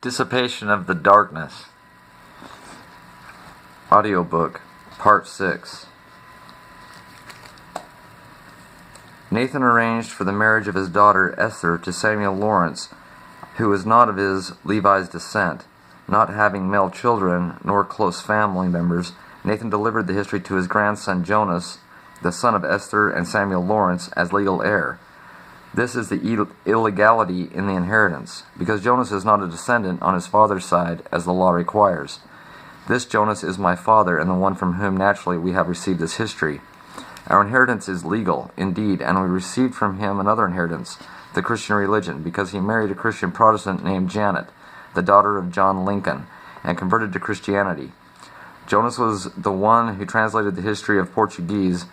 Dissipation of the Darkness. Audiobook, Part 6. Nathan arranged for the marriage of his daughter Esther to Samuel Lawrence, who was not of his Levi's descent. Not having male children nor close family members, Nathan delivered the history to his grandson Jonas, the son of Esther and Samuel Lawrence, as legal heir. This is the illegality in the inheritance, because Jonas is not a descendant on his father's side, as the law requires. This Jonas is my father, and the one from whom naturally we have received this history. Our inheritance is legal, indeed, and we received from him another inheritance, the Christian religion, because he married a Christian Protestant named Janet, the daughter of John Lincoln, and converted to Christianity. Jonas was the one who translated the history of Portuguese,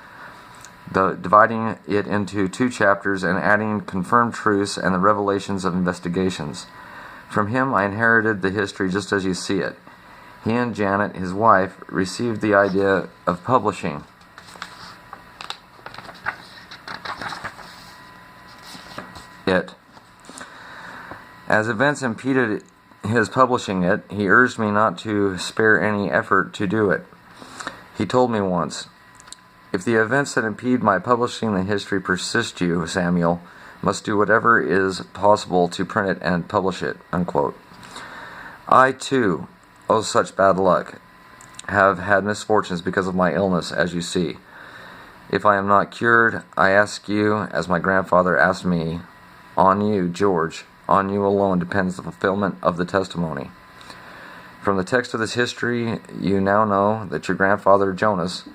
dividing it into 2 chapters and adding confirmed truths and the revelations of investigations. From him I inherited the history just as you see it. He and Janet, his wife, received the idea of publishing it. As events impeded his publishing it, he urged me not to spare any effort to do it. He told me once, "If the events that impede my publishing the history persist, you, Samuel, must do whatever is possible to print it and publish it," unquote. I, too, oh such bad luck, have had misfortunes because of my illness, as you see. If I am not cured, I ask you, as my grandfather asked me, on you, George, on you alone depends the fulfillment of the testimony. From the text of this history, you now know that your grandfather, Jonas,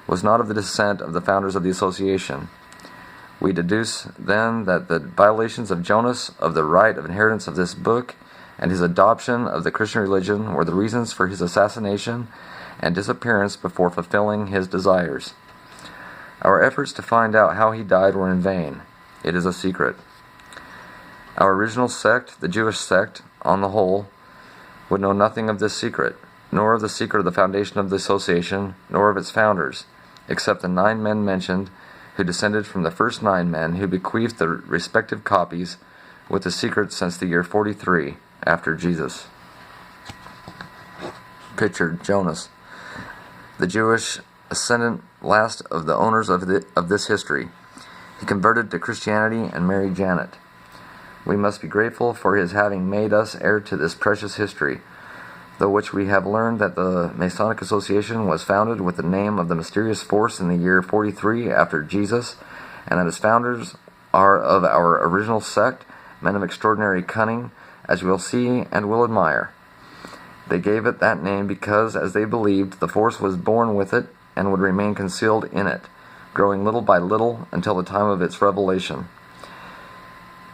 was not of the descent of the founders of the association. We deduce, then, that the violations of Jonas of the right of inheritance of this book and his adoption of the Christian religion were the reasons for his assassination and disappearance before fulfilling his desires. Our efforts to find out how he died were in vain. It is a secret. Our original sect, the Jewish sect, on the whole, would know nothing of this secret, nor of the secret of the foundation of the association, nor of its founders, except the 9 men mentioned, who descended from the first 9 men who bequeathed the respective copies with the secret since the year 43 after Jesus. Pictured Jonas, the Jewish ascendant, last of the owners of this history. He converted to Christianity and married Janet. We must be grateful for his having made us heir to this precious history, though which we have learned that the Masonic Association was founded with the name of the mysterious force in the year 43 after Jesus, and that its founders are of our original sect, men of extraordinary cunning, as we will see and will admire. They gave it that name because, as they believed, the force was born with it and would remain concealed in it, growing little by little until the time of its revelation.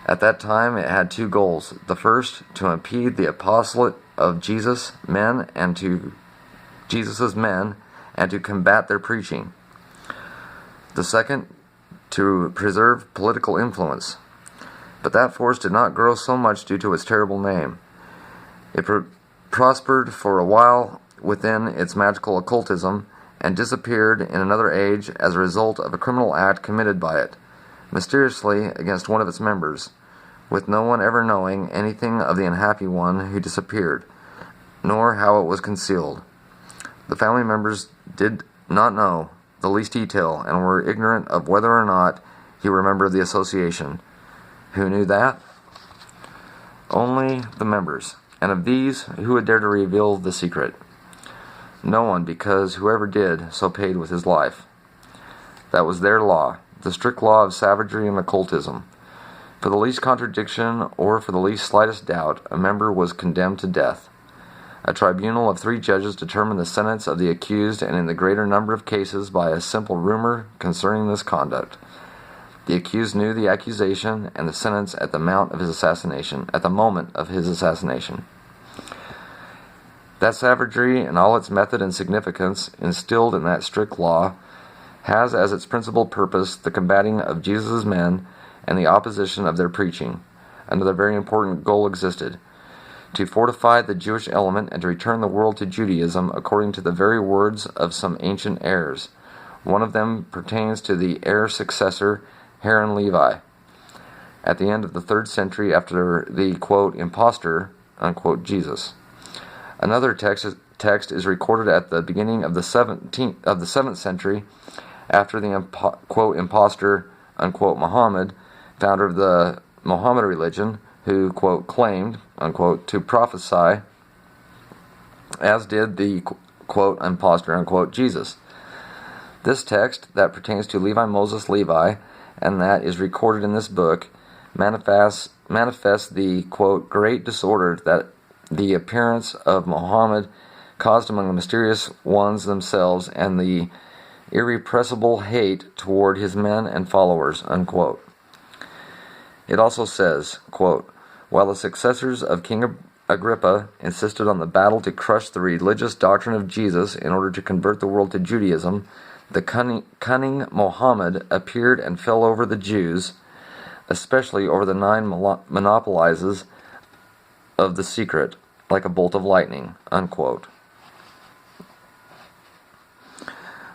At that time it had 2 goals. The first, to impede the apostolate of Jesus' men and to combat their preaching. The second, to preserve political influence. But that force did not grow so much due to its terrible name. It prospered for a while within its magical occultism and disappeared in another age as a result of a criminal act committed by it, mysteriously against one of its members, with no one ever knowing anything of the unhappy one who disappeared, nor how it was concealed. The family members did not know the least detail and were ignorant of whether or not he were a member of the association. Who knew that? Only the members, and of these, who would dare to reveal the secret? No one, because whoever did so paid with his life. That was their law, the strict law of savagery and occultism. For the least contradiction or for the least slightest doubt, a member was condemned to death. A tribunal of 3 judges determined the sentence of the accused, and in the greater number of cases by a simple rumor concerning this conduct. The accused knew the accusation and the sentence at the moment of his assassination. That savagery in all its method and significance, instilled in that strict law, has as its principal purpose the combating of Jesus' men and the opposition of their preaching. Another very important goal existed: to fortify the Jewish element and to return the world to Judaism according to the very words of some ancient heirs. One of them pertains to the heir successor, Aaron Levi. At the end of the 3rd century, after the, quote, impostor, unquote, Jesus. Another text is recorded at the beginning of the 7th century, after the quote impostor, unquote, Muhammad, founder of the Mohammedan religion, who, quote, claimed, unquote, to prophesy, as did the, quote, impostor, unquote, Jesus. This text that pertains to Levi Moses Levi, and that is recorded in this book, manifests the, quote, great disorder that the appearance of Muhammad caused among the mysterious ones themselves, and the irrepressible hate toward his men and followers, unquote. It also says, quote, while the successors of King Agrippa insisted on the battle to crush the religious doctrine of Jesus in order to convert the world to Judaism, the cunning Muhammad appeared and fell over the Jews, especially over the 9 monopolizes of the secret, like a bolt of lightning, unquote.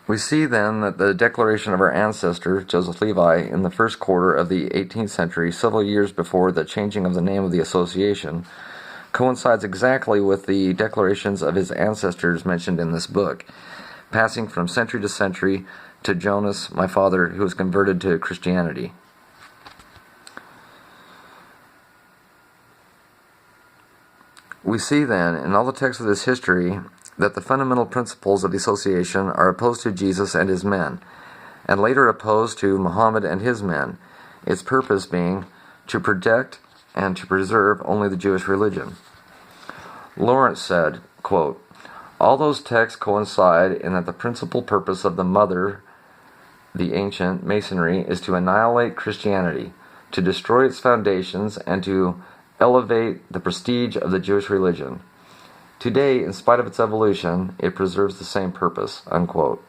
We see then that the declaration of our ancestor, Joseph Levi, in the first quarter of the 18th century, several years before the changing of the name of the association, coincides exactly with the declarations of his ancestors mentioned in this book, passing from century to century to Jonas, my father, who was converted to Christianity. We see then, in all the texts of this history, that the fundamental principles of the association are opposed to Jesus and his men, and later opposed to Muhammad and his men, its purpose being to protect and to preserve only the Jewish religion. Lawrence said, quote, all those texts coincide in that the principal purpose of the mother, the ancient Masonry, is to annihilate Christianity, to destroy its foundations, and to elevate the prestige of the Jewish religion. Today, in spite of its evolution, it preserves the same purpose, unquote.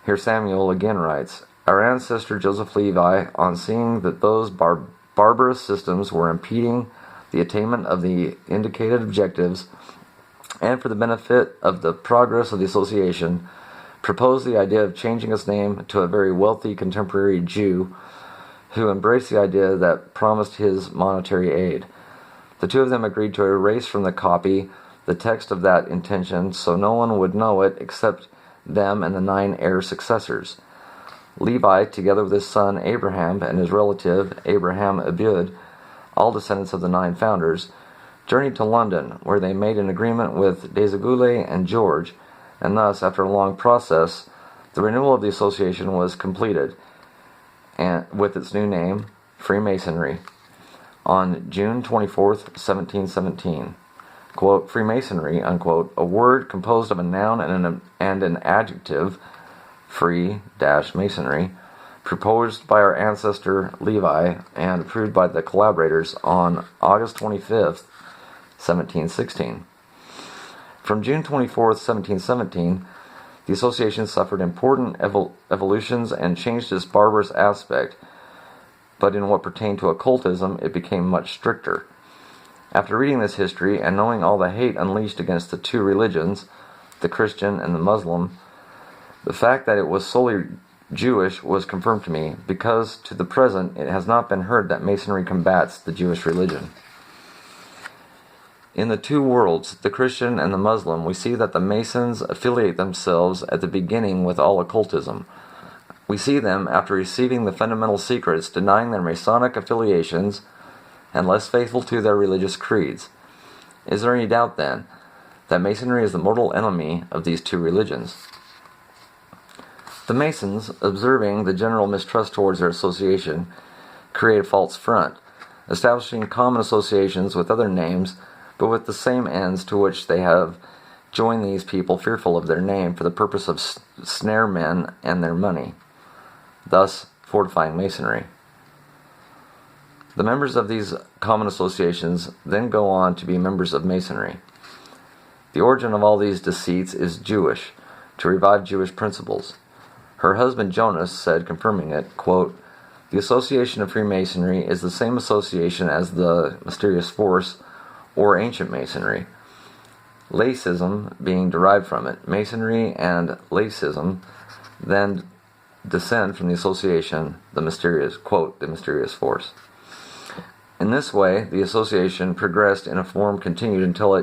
Here Samuel again writes, our ancestor Joseph Levi, on seeing that those barbarous systems were impeding the attainment of the indicated objectives, and for the benefit of the progress of the association, proposed the idea of changing its name to a very wealthy contemporary Jew, who embraced the idea that promised his monetary aid. The two of them agreed to erase from the copy the text of that intention, so no one would know it except them and the 9 heir successors. Levi, together with his son Abraham and his relative Abraham Abud, all descendants of the 9 founders, journeyed to London, where they made an agreement with Desagule and George, and thus, after a long process, the renewal of the association was completed, and with its new name, Freemasonry, on June 24th, 1717. Quote, Freemasonry, unquote, a word composed of a noun and an adjective, free-masonry, proposed by our ancestor Levi and approved by the collaborators on August 25th, 1716. From June 24th, 1717, the association suffered important evolutions and changed its barbarous aspect, but in what pertained to occultism, it became much stricter. After reading this history and knowing all the hate unleashed against the two religions, the Christian and the Muslim, the fact that it was solely Jewish was confirmed to me, because to the present it has not been heard that Masonry combats the Jewish religion. In the two worlds, the Christian and the Muslim, we see that the Masons affiliate themselves at the beginning with all occultism. We see them, after receiving the fundamental secrets, denying their Masonic affiliations and less faithful to their religious creeds. Is there any doubt, then, that Masonry is the mortal enemy of these two religions? The Masons, observing the general mistrust towards their association, create a false front, establishing common associations with other names, but with the same ends to which they have joined these people, fearful of their name for the purpose of snare men and their money, thus fortifying Masonry. The members of these common associations then go on to be members of Masonry. The origin of all these deceits is Jewish, to revive Jewish principles. Her husband Jonas said, confirming it, quote, the association of Freemasonry is the same association as the mysterious force or ancient Masonry, Laicism being derived from it. Masonry and Laicism then descend from the association, the mysterious, quote, the mysterious force. In this way, the association progressed and a form continued until it